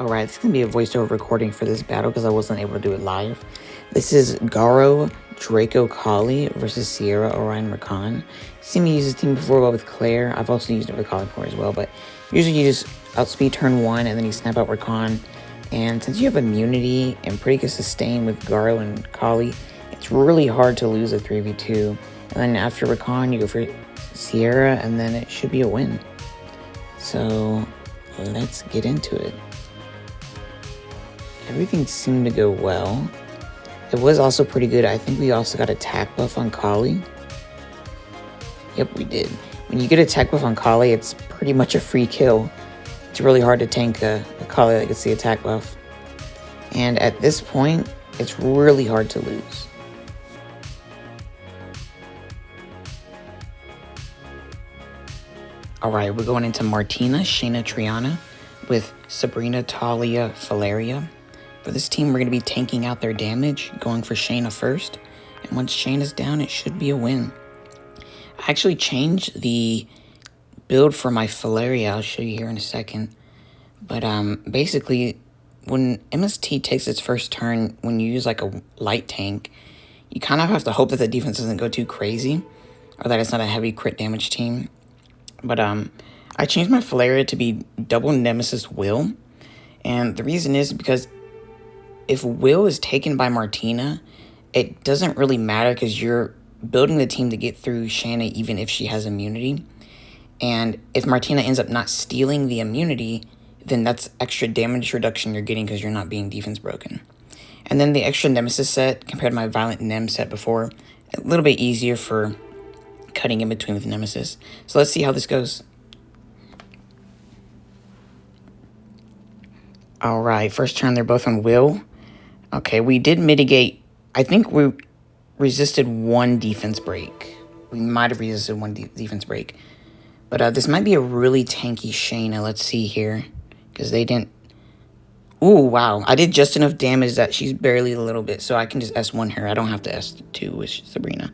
Alright, this is going to be a voiceover recording for this battle because I wasn't able to do it live. This is Garo, Draco, Kali versus Seara, Orion, Rakan. You've seen me use this team before, but with Claire. I've also used it with Kali before as well, but usually you just outspeed turn 1 and then you snap out Rakan. And since you have immunity and pretty good sustain with Garo and Kali, it's really hard to lose a 3v2. And then after Rakan, you go for Seara, and then it should be a win. So let's get into it. Everything seemed to go well. It was also pretty good. I think we also got attack buff on Kali. Yep, we did. When you get attack buff on Kali, it's pretty much a free kill. It's really hard to tank a Kali that gets the attack buff. And at this point, it's really hard to lose. Alright, we're going into Martina, Shaina, Triana with Sabrina, Talia, Valeria. For this team, we're going to be tanking out their damage, going for Shaina first. And once Shaina's down, it should be a win. I actually changed the build for my Valeria. I'll show you here in a second. But basically, when MST takes its first turn, when you use like a light tank, you kind of have to hope that the defense doesn't go too crazy, or that it's not a heavy crit damage team. But I changed my Valeria to be double Nemesis Will. And the reason is because if Will is taken by Martina, it doesn't really matter because you're building the team to get through Shaina even if she has immunity. And if Martina ends up not stealing the immunity, then that's extra damage reduction you're getting because you're not being defense broken. And then the extra Nemesis set compared to my Violent Nem set before, a little bit easier for cutting in between with Nemesis. So let's see how this goes. Alright, first turn they're both on Will. Okay, we did mitigate. I think we resisted one defense break. We might have resisted one defense break. But this might be a really tanky Shaina. Let's see here. Because they didn't... Ooh, wow. I did just enough damage that she's barely a little bit. So I can just S1 her. I don't have to S2 with Sabrina.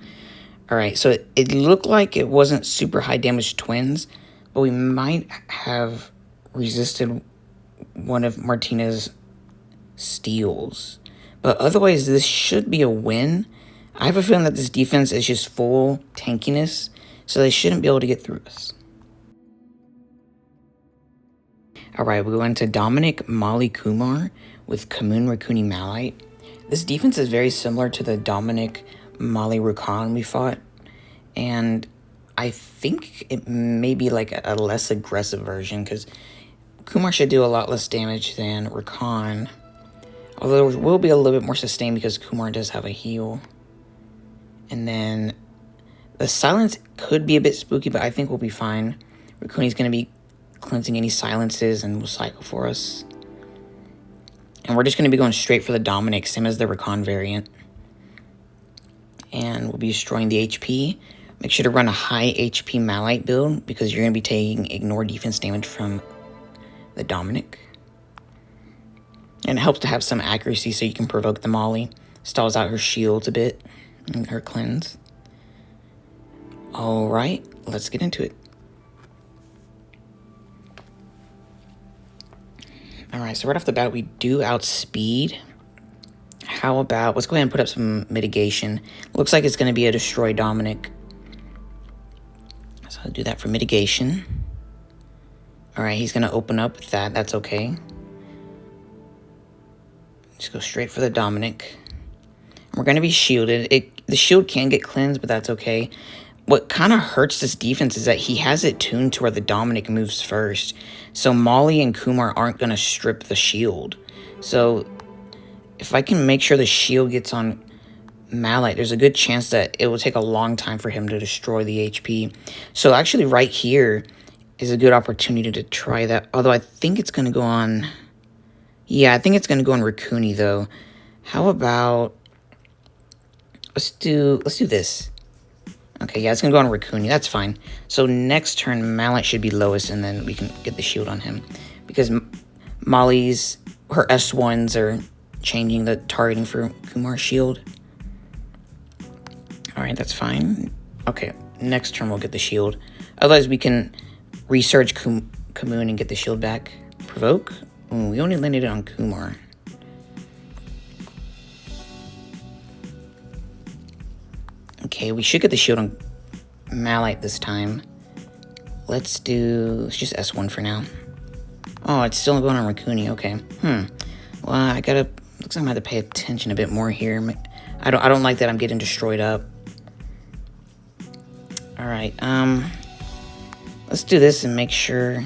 Alright, so it looked like it wasn't super high damage twins. But we might have resisted one of Martina's steals. But otherwise, this should be a win. I have a feeling that this defense is just full tankiness, so they shouldn't be able to get through us. Alright, we go into Dominic, Molly, Kumar with Kamun, Rakuni, Malite. This defense is very similar to the Dominic, Molly, Rakan we fought. And I think it may be like a less aggressive version, because Kumar should do a lot less damage than Rakan. Although there will be a little bit more sustain because Kumar does have a heal. And then the silence could be a bit spooky, but I think we'll be fine. Rakuni's going to be cleansing any silences and will cycle for us. And we're just going to be going straight for the Dominic, same as the Rakan variant. And we'll be destroying the HP. Make sure to run a high HP Malite build because you're going to be taking ignore defense damage from the Dominic. And it helps to have some accuracy so you can provoke the Molly. Stalls out her shields a bit and her cleanse. Alright, let's get into it. Alright, so right off the bat we do outspeed. How about, let's go ahead and put up some mitigation. Looks like it's going to be a destroy Dominic. So I'll do that for mitigation. Alright, he's going to open up with that. That's okay. Just go straight for the Dominic. We're going to be shielded. The shield can get cleansed, but that's okay. What kind of hurts this defense is that he has it tuned to where the Dominic moves first. So Molly and Kumar aren't going to strip the shield. So if I can make sure the shield gets on Malite, there's a good chance that it will take a long time for him to destroy the HP. So actually right here is a good opportunity to try that. Although I think it's going to go on... Yeah, I think it's going to go on Rakuni, though. How about... Let's do this. Okay, yeah, it's going to go on Rakuni. That's fine. So next turn, Malite should be lowest, and then we can get the shield on him. Because Molly's... Her S1s are changing the targeting for Kumar's shield. Alright, that's fine. Okay, next turn we'll get the shield. Otherwise, we can resurge Kamun and get the shield back. Provoke. Ooh, we only landed it on Kumar. Okay, we should get the shield on Malite this time. Let's just S1 for now. Oh, it's still going on Rakuni, okay. Well, looks like I'm gonna have to pay attention a bit more here. I don't like that I'm getting destroyed up. Alright, let's do this and make sure.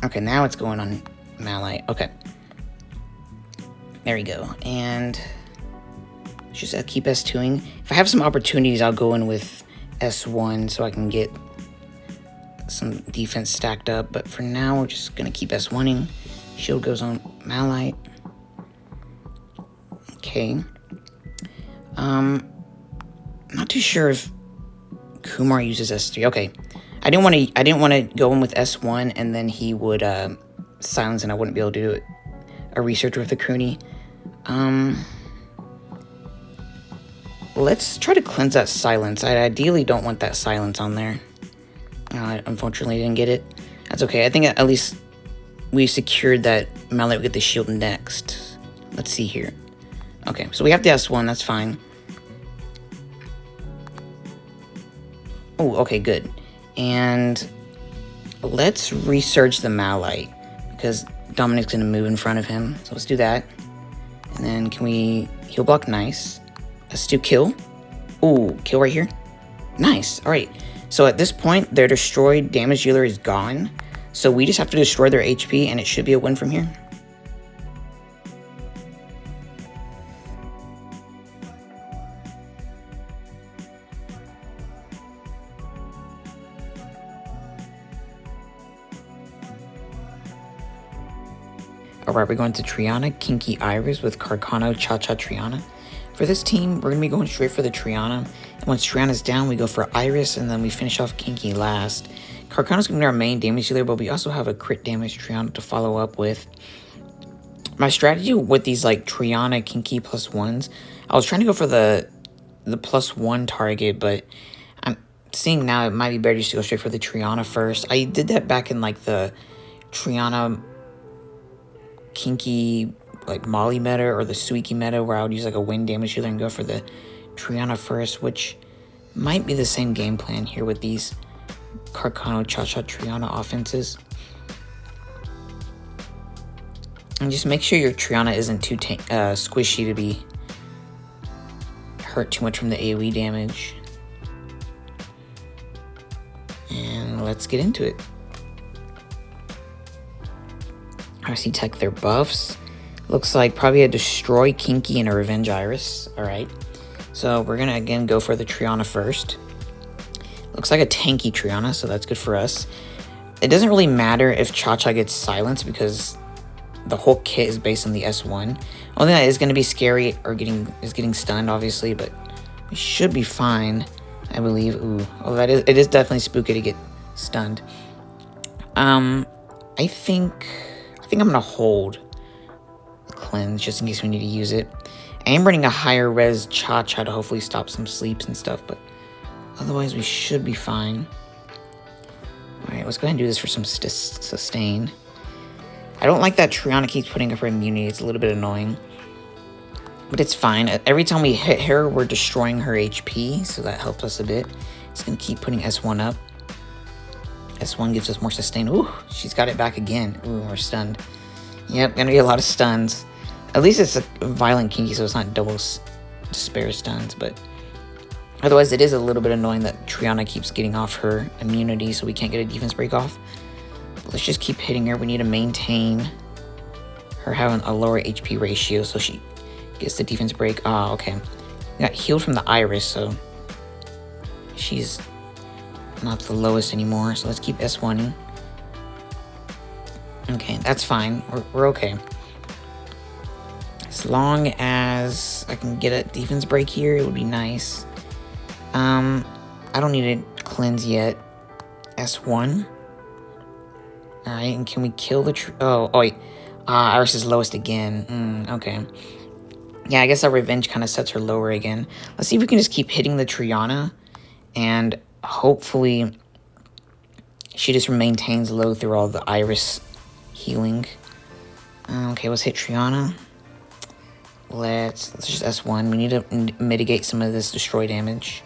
Okay, now it's going on Malite. Okay. There we go. And just keep S2ing. If I have some opportunities, I'll go in with S1 so I can get some defense stacked up. But for now, we're just going to keep S1ing. Shield goes on Malite. Okay. Not too sure if Kumar uses S3. Okay. I didn't want to go in with S1 and then he would silence and I wouldn't be able to do a research with the Croonie. Let's try to cleanse that silence. I ideally don't want that silence on there. Unfortunately, I didn't get it. That's okay. I think at least we secured that Malite would get the shield next. Let's see here. Okay, so we have the S1. That's fine. Oh, okay, good. And let's research the Malite because Dominic's going to move in front of him. So let's do that. And then can we heal block? Nice. Let's do kill. Ooh, kill right here. Nice. All right. So at this point, their destroyed damage dealer is gone. So we just have to destroy their HP and it should be a win from here. Alright, we're going to Triana, Kinki, Iris with Carcano, Cha-Cha, Triana. For this team, we're going to be going straight for the Triana. And once Triana's down, we go for Iris, and then we finish off Kinki last. Carcano's going to be our main damage dealer, but we also have a crit damage Triana to follow up with. My strategy with these, like, Triana, Kinki +1s, I was trying to go for the +1 target, but I'm seeing now it might be better just to go straight for the Triana first. I did that back in, like, the Triana Kinki like Molly meta or the Suiki meta where I would use like a wind damage dealer and go for the Triana first, which might be the same game plan here with these Carcano, Cha-Cha, Triana offenses. And just make sure your Triana isn't too squishy to be hurt too much from the AoE damage. And let's get into it. I see tech their buffs. Looks like probably a Destroy Kinki and a Revenge Iris. Alright. So we're going to again go for the Triana first. Looks like a tanky Triana, so that's good for us. It doesn't really matter if Cha-Cha gets silenced because the whole kit is based on the S1. Only thing that is going to be scary or getting stunned, obviously, but we should be fine, I believe. Ooh. Oh, it is definitely spooky to get stunned. I think I'm going to hold cleanse just in case we need to use it. I am running a higher res Cha-Cha to hopefully stop some sleeps and stuff, but otherwise we should be fine. Alright, let's go ahead and do this for some sustain. I don't like that Triana keeps putting up her immunity. It's a little bit annoying. But it's fine. Every time we hit her, we're destroying her HP, so that helps us a bit. It's going to keep putting S1 up. S1 gives us more sustain. Ooh, she's got it back again. Ooh, we're stunned. Yep, gonna be a lot of stuns. At least it's a violent Kinki, so it's not double despair stuns, but otherwise it is a little bit annoying that Triana keeps getting off her immunity, so we can't get a defense break off. But let's just keep hitting her. We need to maintain her having a lower HP ratio, so she gets the defense break. Ah, okay. We got healed from the Iris, so she's not the lowest anymore, so let's keep S1ing. Okay, that's fine. We're okay. As long as I can get a defense break here, it would be nice. I don't need to cleanse yet. S1. Alright, and can we kill the oh wait. Iris is lowest again. Okay. Yeah, I guess our revenge kind of sets her lower again. Let's see if we can just keep hitting the Triana and hopefully She just maintains low through all the Iris healing. Okay, let's hit Triana. Let's just S1. We need to mitigate some of this destroy damage.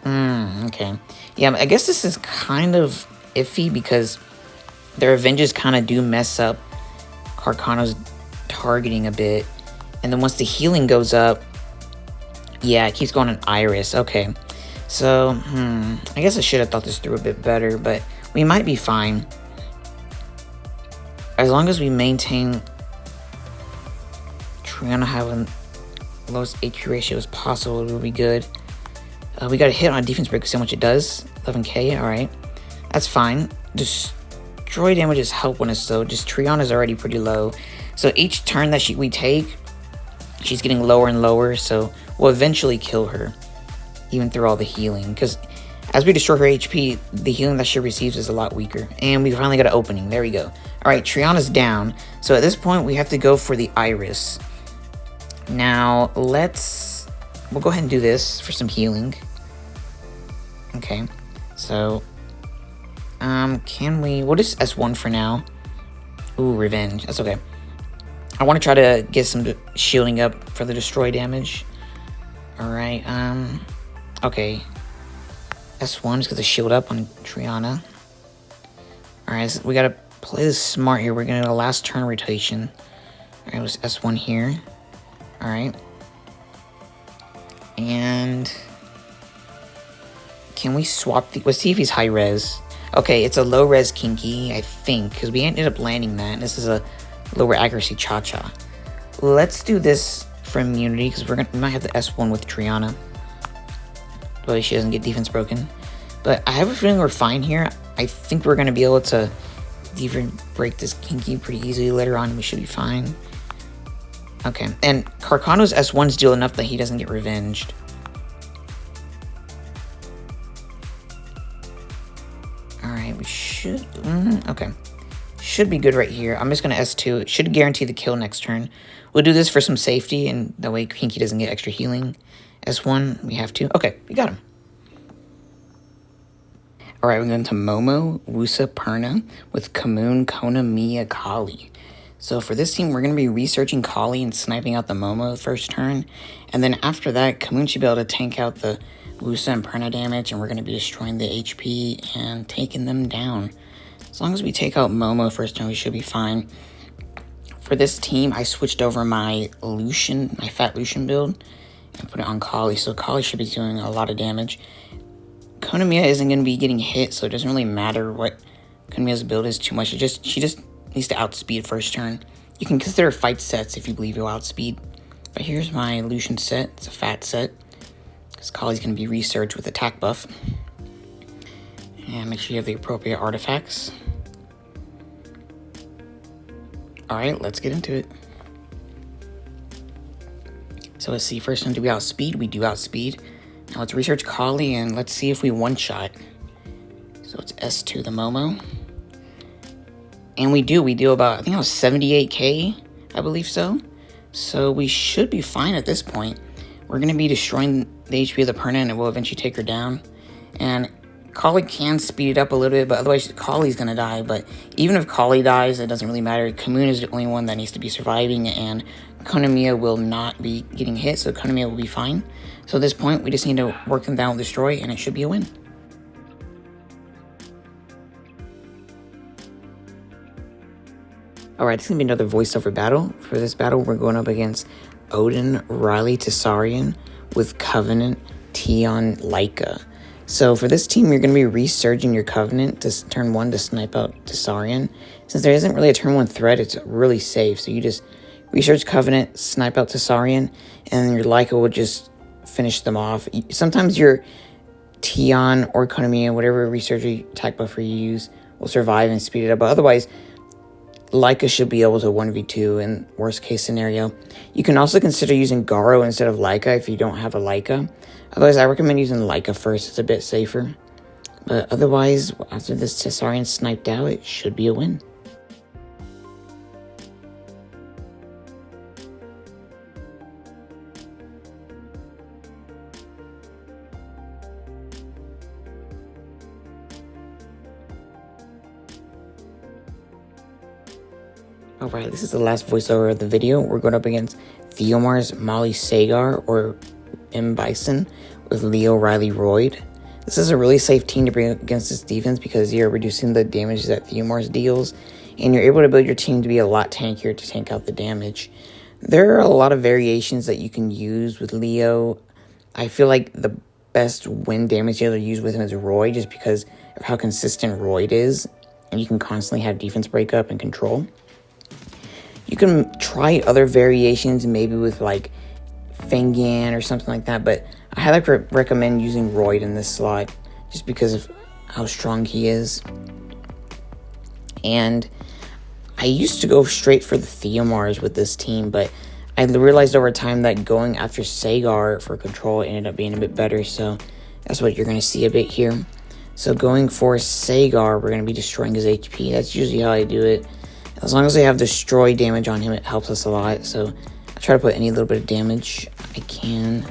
Okay. Yeah, I guess this is kind of iffy because their Avenges kind of do mess up Carcano's targeting a bit. And then once the healing goes up, yeah, it keeps going on Iris. Okay. So, I guess I should have thought this through a bit better, but we might be fine. As long as we maintain Triana having the lowest HP ratio as possible, it will be good. We got a hit on a defense break, see how much it does. 11k, alright. That's fine. Destroy damage is helping us though. Just Triana's already pretty low. So each turn that we take, she's getting lower and lower, so we'll eventually kill her. Even through all the healing. Because as we destroy her HP, the healing that she receives is a lot weaker. And we finally got an opening. There we go. Alright, Triana's down. So at this point, we have to go for the Iris. Now, we'll go ahead and do this for some healing. Okay, so, we'll just S1 for now. Ooh, revenge, that's okay. I want to try to get some shielding up for the destroy damage. Alright, okay. S1 is because of shield up on Triana. Alright, so we gotta play this smart here. We're gonna get a last turn rotation. Alright, let's S1 here. Alright. And can we swap let's see if he's high res. Okay, it's a low res Kinki, I think, because we ended up landing that. This is a lower accuracy Cha-Cha. Let's do this for immunity, because we might have the S1 with Triana. But she doesn't get defense broken. But I have a feeling we're fine here. I think we're going to be able to defense break this Kinki pretty easily later on. We should be fine. Okay, and Carcano's S1s deal enough that he doesn't get revenged. Alright, we should... okay. Should be good right here. I'm just going to S2. It should guarantee the kill next turn. We'll do this for some safety, and that way Kinki doesn't get extra healing. S1, we have to. Okay, we got him. Alright, we're going to Momo, Woosa, Perna, with Kamoon, Kona, Mia, Kali. So for this team, we're going to be researching Kali and sniping out the Momo the first turn. And then after that, Kamoon should be able to tank out the Woosa and Perna damage, and we're going to be destroying the HP and taking them down. As long as we take out Momo first turn, we should be fine. For this team, I switched over my Lucian, my Fat Lucian build, and put it on Kali. So Kali should be doing a lot of damage. Konamiya isn't going to be getting hit, so it doesn't really matter what Konamiya's build is too much. She just needs to outspeed first turn. You can consider fight sets if you believe you'll outspeed. But here's my Lucian set. It's a fat set. Because Kali's going to be researched with attack buff. And make sure you have the appropriate artifacts. Alright, let's get into it. So let's see, first time do we outspeed? We do outspeed. Now let's research Kali and let's see if we one-shot. So it's S2 the Momo. And we do about, I think it was 78k, I believe so. So we should be fine at this point. We're going to be destroying the HP of the Perna and it will eventually take her down. And Kali can speed it up a little bit, but otherwise Kali's going to die. But even if Kali dies, it doesn't really matter. Kamoon is the only one that needs to be surviving, and Konamiya will not be getting hit, so Konamiya will be fine. So at this point, we just need to work them down with Destroy, and it should be a win. Alright, this is going to be another voiceover battle. For this battle, we're going up against Odin, Riley, Tesarion, with Covenant, Tion, Leica. So for this team, you're going to be resurging your Covenant to turn 1 to snipe out Tesarion. Since there isn't really a turn 1 threat, it's really safe. So you just research Covenant, snipe out Tesarion, and then your Leica will just finish them off. Sometimes your Tion or Konamiya, whatever research attack buffer you use, will survive and speed it up. But otherwise, Leica should be able to 1v2 in worst case scenario. You can also consider using Garo instead of Leica if you don't have a Leica. Otherwise, I recommend using Leica first. It's a bit safer. But otherwise, after this Tesarion sniped out, it should be a win. Alright, this is the last voiceover of the video. We're going up against Theomars, Molly Sagar, or M.Bison with Leo Riley Royd. This is a really safe team to bring against this defense because you're reducing the damage that Theomars deals, and you're able to build your team to be a lot tankier to tank out the damage. There are a lot of variations that you can use with Leo. I feel like the best win damage dealer to use with him is Royd, just because of how consistent Royd is, and you can constantly have defense breakup and control. You can try other variations, maybe with like Fengan or something like that, but I highly recommend using Royd in this slot just because of how strong he is. And I used to go straight for the Theomars with this team, but I realized over time that going after Sagar for control ended up being a bit better, so that's what you're going to see a bit here. So going for Sagar, we're going to be destroying his HP. That's usually how I do it. As long as I have destroy damage on him, it helps us a lot. So I try to put any little bit of damage I can.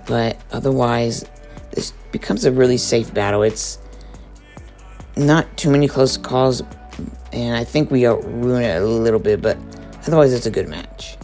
But otherwise, this becomes a really safe battle. It's not too many close calls, and I think we ruin it a little bit, but otherwise it's a good match.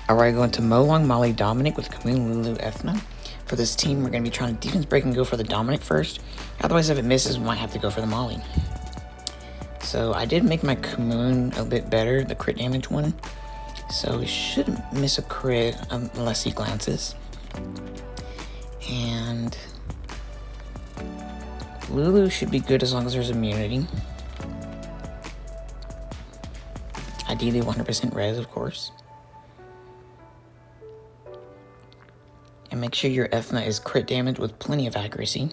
Alright, going to Molong, Molly, Dominic with Kumar, Lulu, Ethna. For this team, we're going to be trying to defense break and go for the Dominic first. Otherwise, if it misses, we might have to go for the Molly. So I did make my Kumar a bit better, the crit damage one. So he shouldn't miss a crit unless he glances. And Lulu should be good as long as there's immunity. Ideally 100% res, of course. And make sure your Ethna is crit damage with plenty of accuracy.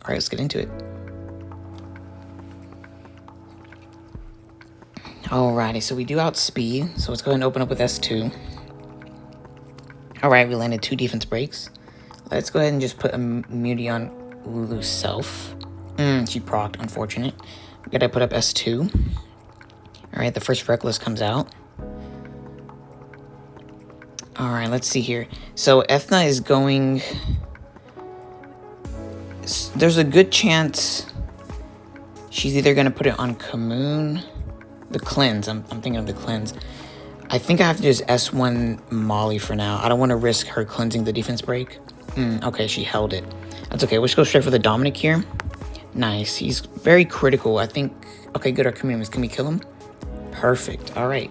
Alright, let's get into it. Alrighty, so we do outspeed, so let's go ahead and open up with S2. Alright, we landed 2 defense breaks. Let's go ahead and just put immunity on Lulu's self. She procced, unfortunate. We gotta put up S2. Alright, the first Reckless comes out. Alright, let's see here. So Ethna is going... There's a good chance she's either going to put it on Kumar. The cleanse. I'm thinking of the cleanse. I think I have to just S1 Molly for now. I don't want to risk her cleansing the defense break. Okay, she held it. That's okay. Let's go straight for the Dominic here. Nice. He's very critical. I think... Okay, good. Our Kumar. Can we kill him? Perfect. All right.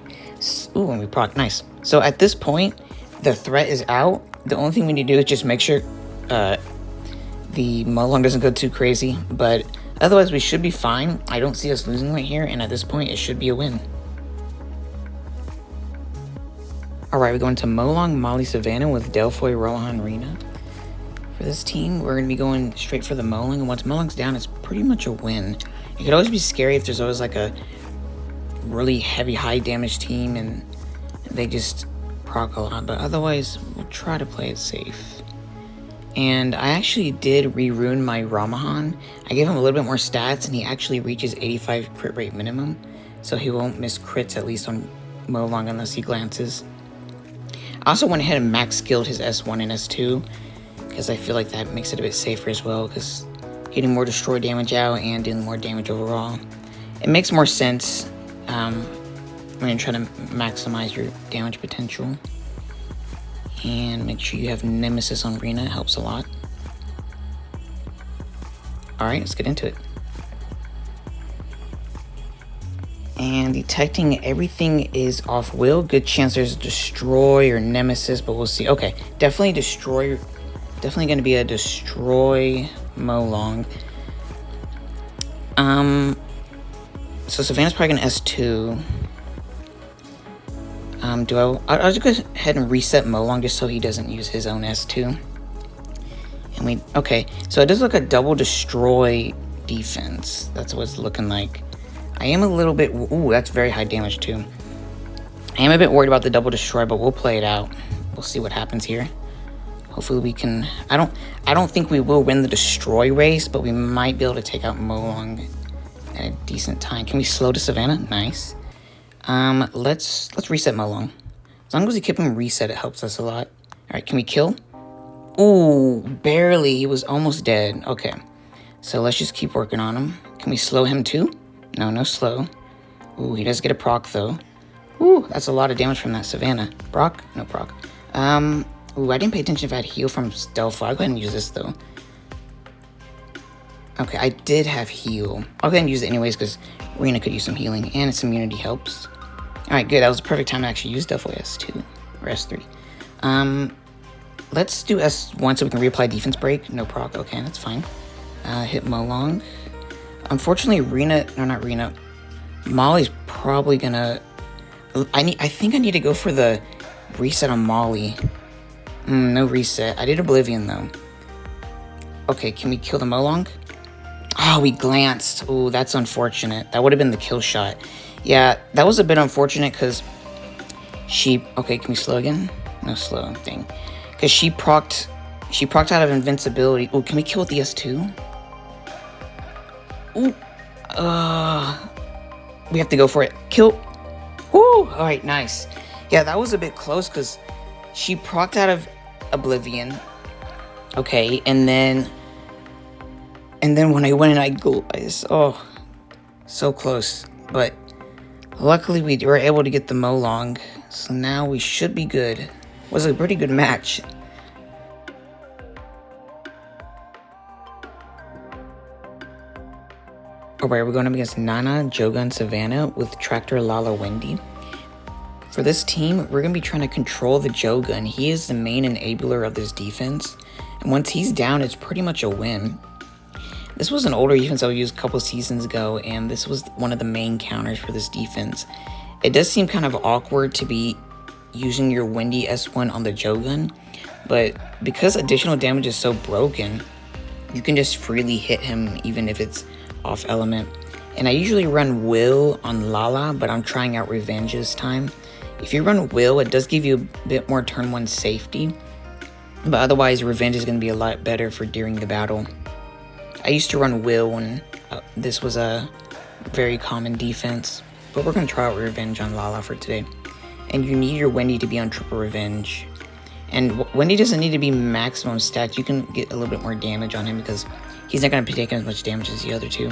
Ooh, and we proc. Nice. So at this point, the threat is out. The only thing we need to do is just make sure the Molong doesn't go too crazy. But otherwise, we should be fine. I don't see us losing right here. And at this point, it should be a win. All right, we're going to Molong, Molly, Savannah with Delphoy, Rohan, Rena. For this team, we're going to be going straight for the Molong. And once Molong's down, it's pretty much a win. It could always be scary if there's always like a really heavy high damage team and they just proc a lot, but otherwise we'll try to play it safe. And I actually did re-rune my Ramahan. I gave him a little bit more stats and he actually reaches 85 crit rate minimum, so he won't miss crits at least on Molong unless he glances. I also went ahead and max skilled his S1 and S2 because I feel like that makes it a bit safer as well, because getting more destroy damage out and doing more damage overall, it makes more sense when you're trying to maximize your damage potential. And make sure you have Nemesis on Rena, it helps a lot. Alright, let's get into it. And detecting everything is off will. Good chance there's a destroy or Nemesis, but we'll see. Okay, definitely destroy. Definitely going to be a destroy Molong. So Savannah's probably gonna S2. I'll just go ahead and reset Molong just so he doesn't use his own S2. And okay, so it does look a double destroy defense. That's what it's looking like. I am a little bit, ooh, that's very high damage too. I am a bit worried about the double destroy, but we'll play it out. We'll see what happens here. Hopefully we can, I don't think we will win the destroy race, but we might be able to take out Molong at a decent time. Can we slow to Savannah? Nice. Let's reset Molong. As long as we keep him reset, it helps us a lot. All right, can we kill? Ooh, barely. He was almost dead. Okay, so let's just keep working on him. Can we slow him too? No, no slow. Ooh, he does get a proc though. Ooh, that's a lot of damage from that Savannah. Proc? No proc. Ooh, I didn't pay attention if I had heal from Stealth. I'll go ahead and use this though. Okay, I did have heal. I'll go ahead and use it anyways because Rena could use some healing and its immunity helps. Alright, good. That was the perfect time to actually use Deathfly S2 or S3. Let's do S1 so we can reapply defense break. No proc. Okay, that's fine. Hit Molong. Unfortunately, not Rena. Molly's probably gonna... I think I need to go for the reset on Molly. No reset. I did Oblivion though. Okay, can we kill the Molong? Oh, we glanced. Ooh, that's unfortunate. That would have been the kill shot. Yeah, that was a bit unfortunate because she... Okay, can we slow again? No slow thing. Because she procced out of invincibility. Ooh, can we kill with the S2? Ooh. We have to go for it. Kill. Woo! Alright, nice. Yeah, that was a bit close because she procced out of Oblivion. Okay, and then when I went and I glazed, oh, so close. But luckily we were able to get the Molong, so now we should be good. It was a pretty good match. Alright, we're going up against Nana, Jeogun, Savannah with Tractor, Lala, Wendy. For this team, we're going to be trying to control the Jeogun. He is the main enabler of this defense. And once he's down, it's pretty much a win. This was an older defense I used a couple seasons ago, and this was one of the main counters for this defense. It does seem kind of awkward to be using your Wendy S1 on the Jeogun, but because additional damage is so broken, you can just freely hit him even if it's off element. And I usually run Will on Lala, but I'm trying out Revenge this time. If you run Will, it does give you a bit more turn 1 safety, but otherwise Revenge is going to be a lot better for during the battle. I used to run Will when this was a very common defense, but we're going to try out Revenge on Lala for today. And you need your Wendy to be on triple Revenge. And Wendy doesn't need to be maximum stats. You can get a little bit more damage on him because he's not going to be taking as much damage as the other two.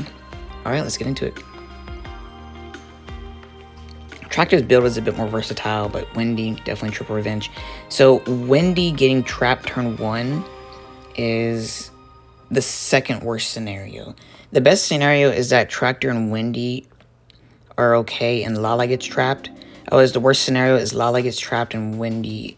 Alright, let's get into it. Tractor's build is a bit more versatile, but Wendy, definitely triple Revenge. So Wendy getting trapped turn 1 is the second worst scenario. The best scenario is that Tractor and Wendy are okay and Lala gets trapped. The worst scenario is Lala gets trapped and Wendy...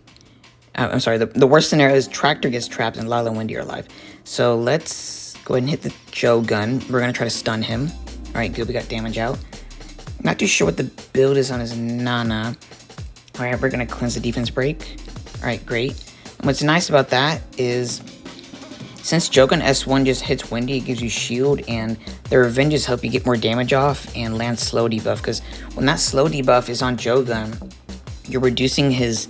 I'm sorry, the worst scenario is Tractor gets trapped and Lala and Wendy are alive. So let's go ahead and hit the Jeogun. We're going to try to stun him. Alright, good, we got damage out. Not too sure what the build is on his Nana. Alright, we're going to cleanse the defense break. Alright, great. And what's nice about that is, since Jeogun S1 just hits Wendy, it gives you shield, and the Revenges help you get more damage off and land slow debuff, because when that slow debuff is on Jeogun, you're reducing his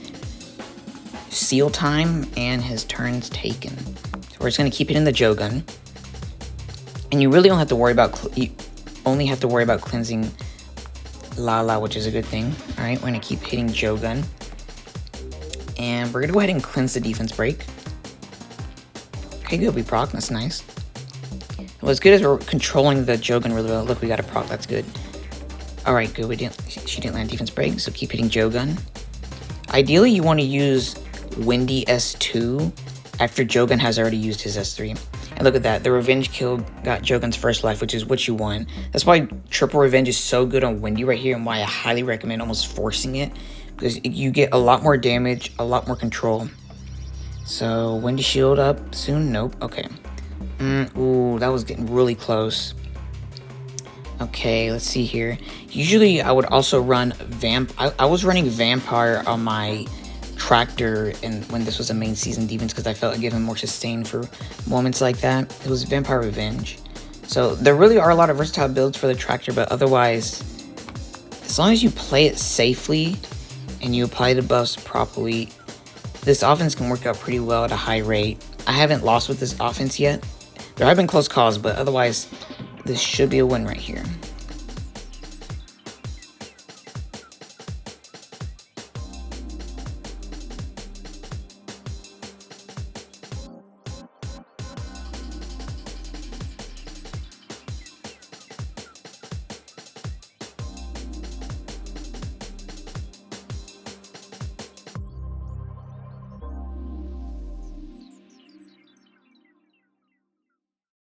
seal time and his turns taken. So we're just going to keep hitting the Jeogun. And you really don't have to worry about, you only have to worry about cleansing Lala, which is a good thing. Alright, we're going to keep hitting Jeogun. And we're going to go ahead and cleanse the defense break. Okay, good, we proc, that's nice. Well, as good as we're controlling the Jeogun really well. Look, we got a proc, that's good. Alright, good, she didn't land defense break, so keep hitting Jeogun. Ideally, you want to use Wendy S2 after Jeogun has already used his S3. And look at that, the Revenge kill got Jogun's first life, which is what you want. That's why triple Revenge is so good on Wendy right here, and why I highly recommend almost forcing it, because you get a lot more damage, a lot more control. So, Wendy shield up soon? Nope, okay. Ooh, that was getting really close. Okay, let's see here. Usually I would also run I was running Vampire on my Tractor and when this was a main season defense because I felt it gave him more sustain for moments like that. It was Vampire Revenge. So there really are a lot of versatile builds for the Tractor, but otherwise, as long as you play it safely and you apply the buffs properly, this offense can work out pretty well at a high rate. I haven't lost with this offense yet. There have been close calls, but otherwise, this should be a win right here.